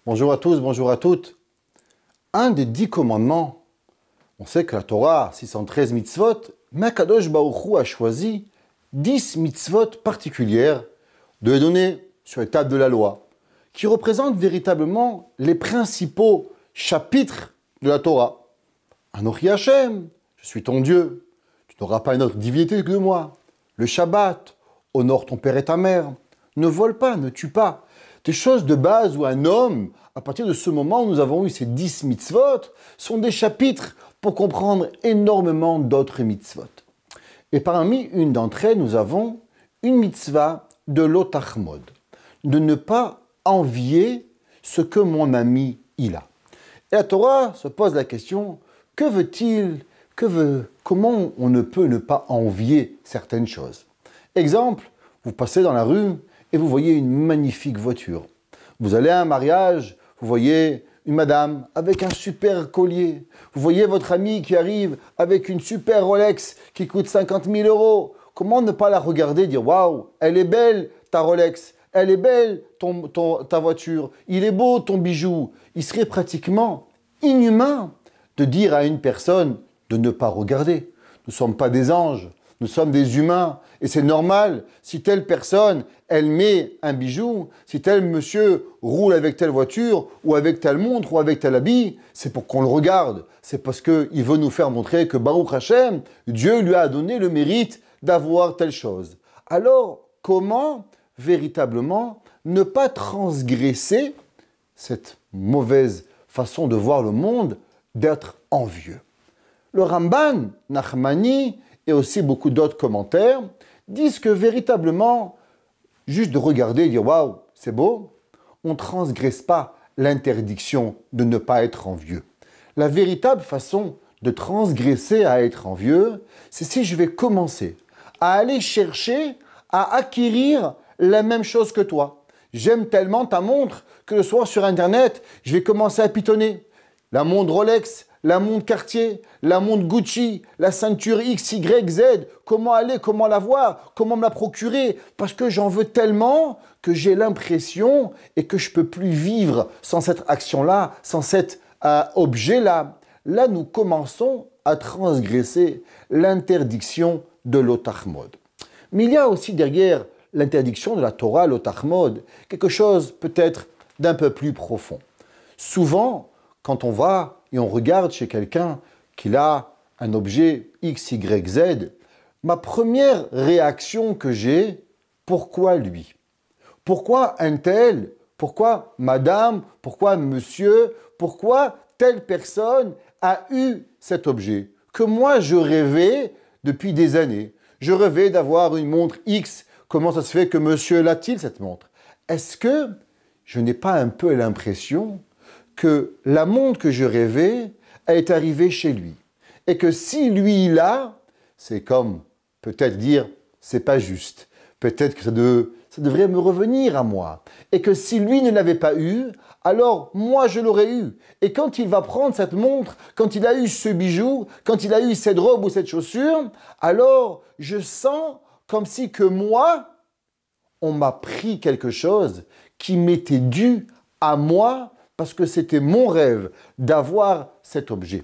Bonjour à tous, bonjour à toutes. Un des 10 commandements, on sait que la Torah, 613 mitzvot, mais Kadosh Baruch Hu a choisi 10 mitzvot particulières de les donner sur les tables de la loi, qui représentent véritablement les principaux chapitres de la Torah. Anochi Hashem, je suis ton Dieu, tu n'auras pas une autre divinité que moi. Le Shabbat, honore ton père et ta mère, ne vole pas, ne tue pas. Des choses de base où un homme, à partir de ce moment où nous avons eu ces 10 mitzvot, sont des chapitres pour comprendre énormément d'autres mitzvot. Et parmi une d'entre elles, nous avons une mitzvah de l'otachmod, de ne pas envier ce que mon ami il a. Et la Torah se pose la question, que veut-il, comment on ne peut ne pas envier certaines choses? Exemple, vous passez dans la rue et vous voyez une magnifique voiture. Vous allez à un mariage, vous voyez une madame avec un super collier. Vous voyez votre ami qui arrive avec une super Rolex qui coûte 50 000 euros. Comment ne pas la regarder et dire « Waouh, elle est belle ta Rolex, elle est belle ta voiture, il est beau ton bijou ». Il serait pratiquement inhumain de dire à une personne de ne pas regarder. Nous ne sommes pas des anges. Nous sommes des humains et c'est normal, si telle personne, elle met un bijou, si tel monsieur roule avec telle voiture, ou avec telle montre, ou avec tel habit, c'est pour qu'on le regarde. C'est parce qu'il veut nous faire montrer que Baruch Hashem, Dieu lui a donné le mérite d'avoir telle chose. Alors, comment véritablement ne pas transgresser cette mauvaise façon de voir le monde, d'être envieux? Le Ramban, Nachmani, et aussi beaucoup d'autres commentaires, disent que véritablement, juste de regarder et dire « Waouh, c'est beau », on ne transgresse pas l'interdiction de ne pas être envieux. La véritable façon de transgresser à être envieux, c'est si je vais commencer à aller chercher, à acquérir la même chose que toi. J'aime tellement ta montre que le soir sur Internet, je vais commencer à pitonner. La montre Rolex, la montre Cartier, la montre Gucci, la ceinture X, Y, Z, comment aller, comment l'avoir, comment me la procurer, parce que j'en veux tellement que j'ai l'impression et que je ne peux plus vivre sans cette action-là, sans cet objet-là. Là, nous commençons à transgresser l'interdiction de l'otachmod. Mais il y a aussi derrière l'interdiction de la Torah, l'otachmod, quelque chose peut-être d'un peu plus profond. Souvent, quand on va et on regarde chez quelqu'un qu'il a un objet X, Y, Z, ma première réaction que j'ai, pourquoi lui? Pourquoi un tel? Pourquoi madame? Pourquoi monsieur? Pourquoi telle personne a eu cet objet? Que moi je rêvais depuis des années. Je rêvais d'avoir une montre X. Comment ça se fait que monsieur l'a-t-il cette montre? Est-ce que je n'ai pas un peu l'impression que la montre que je rêvais, elle est arrivée chez lui. Et que si lui il a, c'est comme peut-être dire, c'est pas juste. Peut-être que ça devrait me revenir à moi. Et que si lui ne l'avait pas eu, alors moi je l'aurais eu. Et quand il va prendre cette montre, quand il a eu ce bijou, quand il a eu cette robe ou cette chaussure, alors je sens comme si que moi, on m'a pris quelque chose qui m'était dû à moi, parce que c'était mon rêve d'avoir cet objet.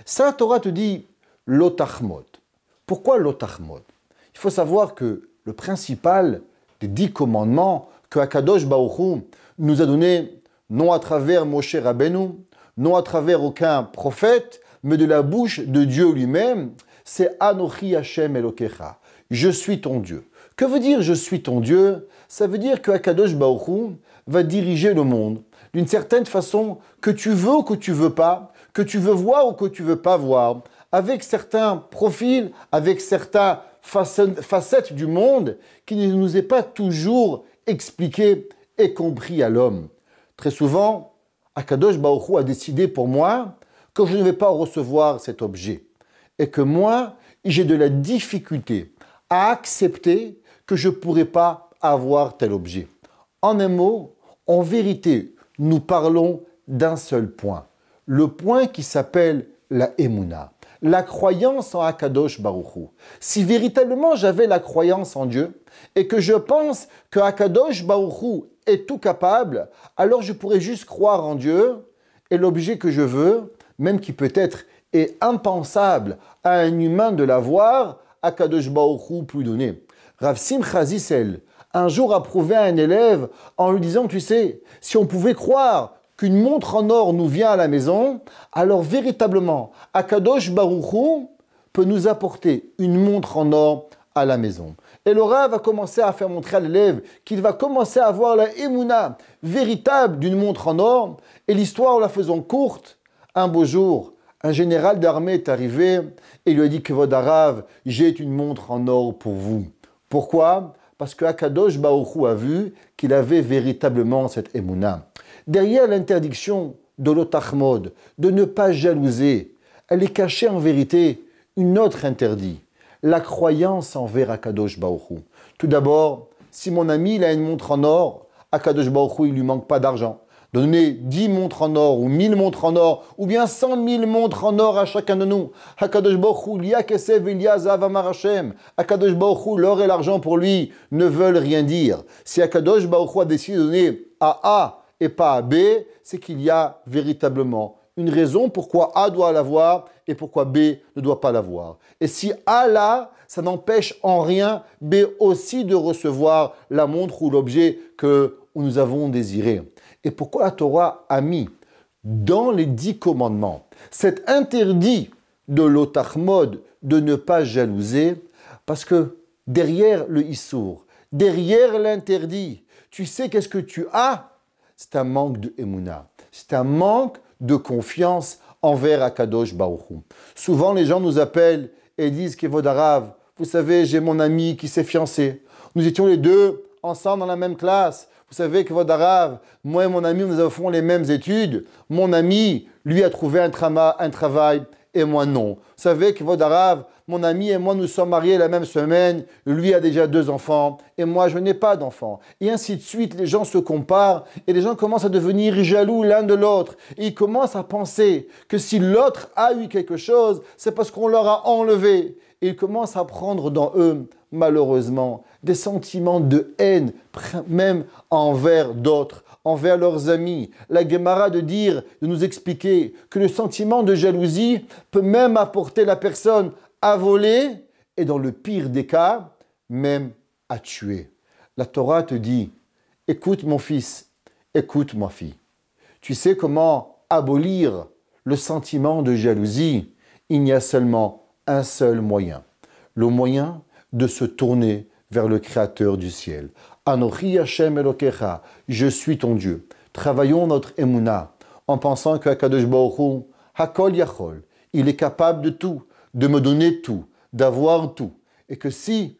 Ça, la Torah te dit l'otachmod. Pourquoi l'otachmod? Il faut savoir que le principal des 10 commandements que Akadosh Baruch Hu nous a donné, non à travers Moshe Rabbeinu, non à travers aucun prophète, mais de la bouche de Dieu lui-même, c'est Anochi Hashem Elokecha. Je suis ton Dieu. Que veut dire je suis ton Dieu? Ça veut dire que Akadosh Baruch Hu va diriger le monde d'une certaine façon, que tu veux ou que tu veux pas, que tu veux voir ou que tu veux pas voir, avec certains profils, avec certaines facettes du monde qui ne nous est pas toujours expliqué et compris à l'homme. Très souvent, Akadosh Baruch Hu a décidé pour moi que je ne vais pas recevoir cet objet et que moi, j'ai de la difficulté à accepter que je ne pourrai pas avoir tel objet. En un mot, en vérité, nous parlons d'un seul point, le point qui s'appelle la Emouna, la croyance en Akadosh Baruch Hu. Si véritablement j'avais la croyance en Dieu et que je pense que Akadosh Baruch Hu est tout capable, alors je pourrais juste croire en Dieu et l'objet que je veux, même qui peut-être est impensable à un humain de l'avoir, Akadosh Baruch Hu peut lui donner. Rav Simcha Zissel, un jour a prouvé à un élève en lui disant, tu sais, si on pouvait croire qu'une montre en or nous vient à la maison, alors véritablement, Akadosh Baruch Hu peut nous apporter une montre en or à la maison. Et le Rav va commencer à faire montrer à l'élève qu'il va commencer à avoir la émouna véritable d'une montre en or. Et l'histoire, la faisant courte, un beau jour, un général d'armée est arrivé et lui a dit que votre Rav, j'ai une montre en or pour vous. Pourquoi? Parce que Akadosh Baruch Hu a vu qu'il avait véritablement cette émouna. Derrière l'interdiction de l'otachmod, de ne pas jalouser, elle est cachée en vérité une autre interdit, la croyance envers Akadosh Baruch Hu. Tout d'abord, si mon ami il a une montre en or, Akadosh Baruch Hu, il ne lui manque pas d'argent. Donner 10 montres en or, ou 1000 montres en or, ou bien 100 000 montres en or à chacun de nous. Akadosh Baruch Hu, liya kesev liya zav amar Hashem. Akadosh Baruch Hu, l'or et l'argent pour lui ne veulent rien dire. Si Akadosh Baruch Hu a décidé de donner à A et pas à B, c'est qu'il y a véritablement une raison pourquoi A doit l'avoir et pourquoi B ne doit pas l'avoir. Et si A l'a, ça n'empêche en rien B aussi de recevoir la montre ou l'objet que nous avons désiré. Et pourquoi la Torah a mis dans les 10 commandements cet interdit de l'otachmod de ne pas jalouser? Parce que derrière le issour, derrière l'interdit, tu sais qu'est-ce que tu as? C'est un manque de émouna, c'est un manque de confiance envers Akadosh Baruch Hu. Souvent les gens nous appellent et disent Kevod Harav, vous savez, j'ai mon ami qui s'est fiancé. Nous étions les deux ensemble dans la même classe. Vous savez que votre Harav, moi et mon ami, nous avons les mêmes études. Mon ami, lui, a trouvé un travail et moi non. Vous savez que votre Harav, mon ami et moi, nous sommes mariés la même semaine. Lui a déjà 2 enfants et moi, je n'ai pas d'enfants. Et ainsi de suite, les gens se comparent et les gens commencent à devenir jaloux l'un de l'autre. Et ils commencent à penser que si l'autre a eu quelque chose, c'est parce qu'on leur a enlevé. Et ils commencent à prendre dans eux, malheureusement, des sentiments de haine, même envers d'autres, envers leurs amis. La Gemara de nous expliquer que le sentiment de jalousie peut même apporter la personne à voler et dans le pire des cas, même à tuer. La Torah te dit, écoute mon fils, écoute ma fille. Tu sais comment abolir le sentiment de jalousie? Il n'y a seulement un seul moyen, le moyen de se tourner vers le Créateur du ciel. Anochi Hashem Elokecha, je suis ton Dieu. Travaillons notre émouna en pensant que Akadosh Baruch Hu, Hakol Yachol, il est capable de tout, de me donner tout, d'avoir tout. Et que si,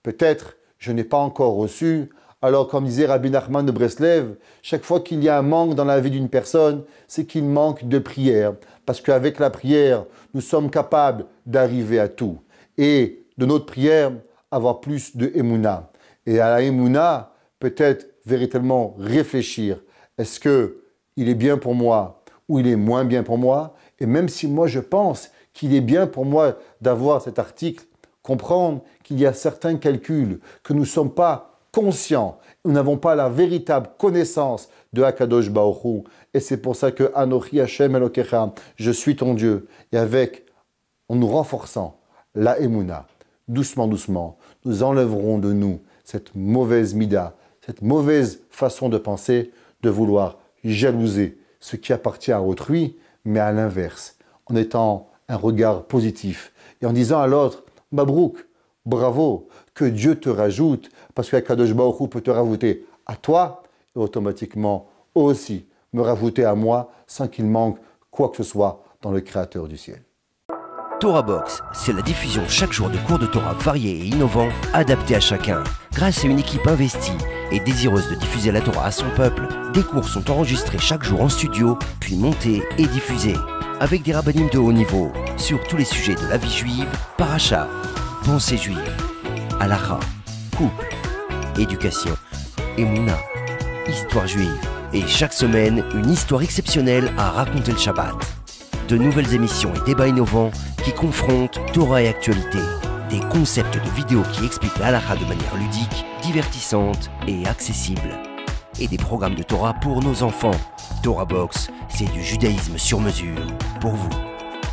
peut-être, je n'ai pas encore reçu, alors comme disait Rabbi Nachman de Breslev, chaque fois qu'il y a un manque dans la vie d'une personne, c'est qu'il manque de prière. Parce qu'avec la prière, nous sommes capables d'arriver à tout. Et de notre prière, avoir plus de émouna. Et à la émouna, peut-être véritablement réfléchir. Est-ce qu'il est bien pour moi ou il est moins bien pour moi? Et même si moi je pense qu'il est bien pour moi d'avoir cet article, comprendre qu'il y a certains calculs que nous ne sommes pas conscients, nous n'avons pas la véritable connaissance de Akadosh Baruch Hu. Et c'est pour ça que Anochi Hashem Elokecha, je suis ton Dieu. Et en nous renforçant la émouna, doucement, doucement, nous enlèverons de nous cette mauvaise mida, cette mauvaise façon de penser, de vouloir jalouser ce qui appartient à autrui, mais à l'inverse, en étant un regard positif et en disant à l'autre, Mabrouk, bravo, que Dieu te rajoute, parce qu'Akadosh Baruch Hu peut te rajouter à toi, et automatiquement aussi me rajouter à moi, sans qu'il manque quoi que ce soit dans le Créateur du ciel. Torah Box, c'est la diffusion chaque jour de cours de Torah variés et innovants, adaptés à chacun. Grâce à une équipe investie et désireuse de diffuser la Torah à son peuple, des cours sont enregistrés chaque jour en studio, puis montés et diffusés. Avec des rabbinim de haut niveau, sur tous les sujets de la vie juive, paracha, pensée juive, halakha, couple, éducation, émouna, histoire juive. Et chaque semaine, une histoire exceptionnelle à raconter le Shabbat. de nouvelles émissions et débats innovants qui confrontent Torah et actualité. Des concepts de vidéos qui expliquent la halakha de manière ludique, divertissante et accessible. Et des programmes de Torah pour nos enfants. Torah Box, c'est du judaïsme sur mesure pour vous.